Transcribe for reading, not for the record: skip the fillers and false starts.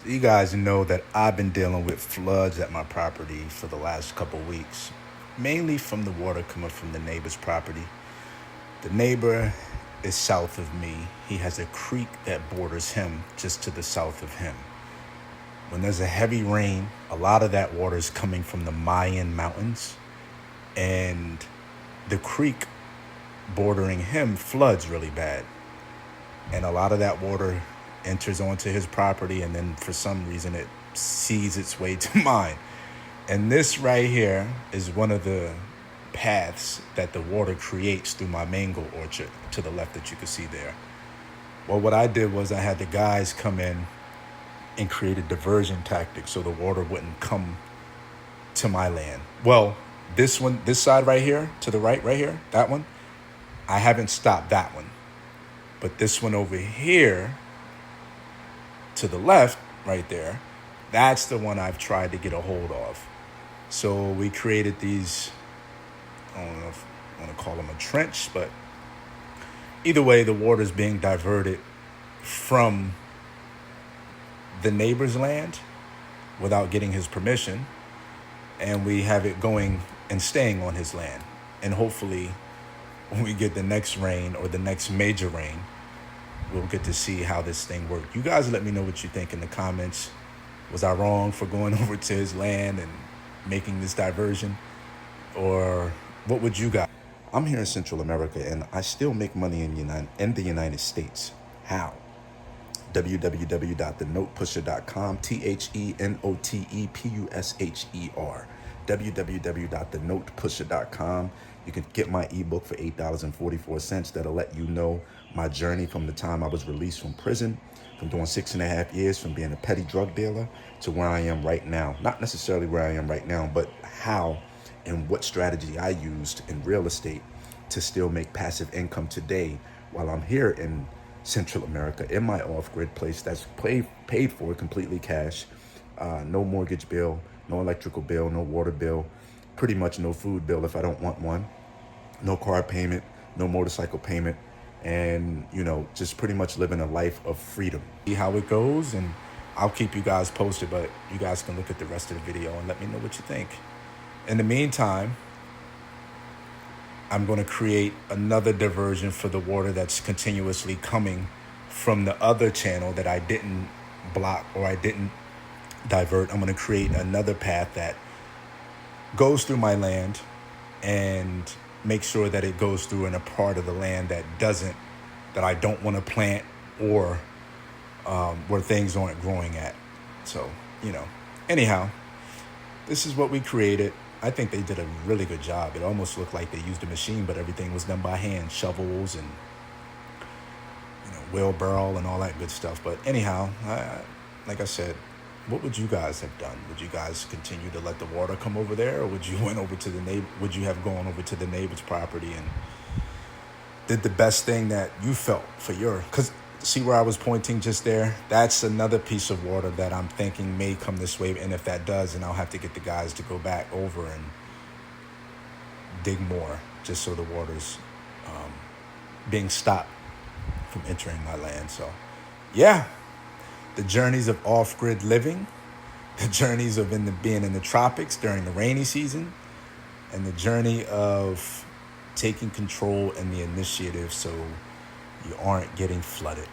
You guys know that I've been dealing with floods at my property for the last couple weeks, mainly from the water coming from the neighbor's property. The neighbor is south of me. He has a creek that borders him just to the south of him. When there's a heavy rain, a lot of that water is coming from the Mayan mountains, and the creek bordering him floods really bad. And a lot of that water enters onto his property, and then for some reason it sees its way to mine. And this right here is one of the paths that the water creates through my mango orchard to the left that you can see there. Well, what I did was I had the guys come in and create a diversion tactic so the water wouldn't come to my land. Well, this side right here, to the right here, that one, I haven't stopped that one. But this one over here, to the left, right there, that's the one I've tried to get a hold of. So we created these, I don't know if I want to call them a trench, but either way, the water is being diverted from the neighbor's land without getting his permission. And we have it going and staying on his land. And hopefully, when we get the next rain or the next major rain, we'll get to see how this thing worked. You guys let me know what you think in the comments. Was I wrong for going over to his land and making this diversion? Or what would you guys? I'm here in Central America and I still make money in the United States. How? www.thenotepusher.com, THENOTEPUSHER, www.thenotepusher.com. You can get my ebook for $8.44. That'll let you know my journey from the time I was released from prison, from doing 6.5 years, from being a petty drug dealer to where I am right now. Not necessarily where I am right now, but how and what strategy I used in real estate to still make passive income today while I'm here in Central America in my off-grid place that's paid for completely cash. No mortgage bill, no electrical bill, no water bill, pretty much no food bill if I don't want one, no car payment, no motorcycle payment, and just pretty much living a life of freedom. See how it goes, and I'll keep you guys posted, but you guys can look at the rest of the video and let me know what you think. In the meantime, I'm going to create another diversion for the water that's continuously coming from the other channel that I didn't block or I didn't divert. I'm going to create another path that goes through my land and make sure that it goes through in a part of the land that I don't want to plant or where things aren't growing at. So, anyhow, this is what we created. I think they did a really good job. It almost looked like they used a machine, but everything was done by hand, shovels and wheelbarrow and all that good stuff. But anyhow, like I said, what would you guys have done? Would you guys continue to let the water come over there, or would you have gone over to the neighbor's property and did the best thing that you felt for because see where I was pointing just there? That's another piece of water that I'm thinking may come this way. And if that does, then I'll have to get the guys to go back over and dig more just so the water's being stopped from entering my land. So, yeah, the journeys of off-grid living, the journeys of being in the tropics during the rainy season, and the journey of taking control and the initiative so you aren't getting flooded.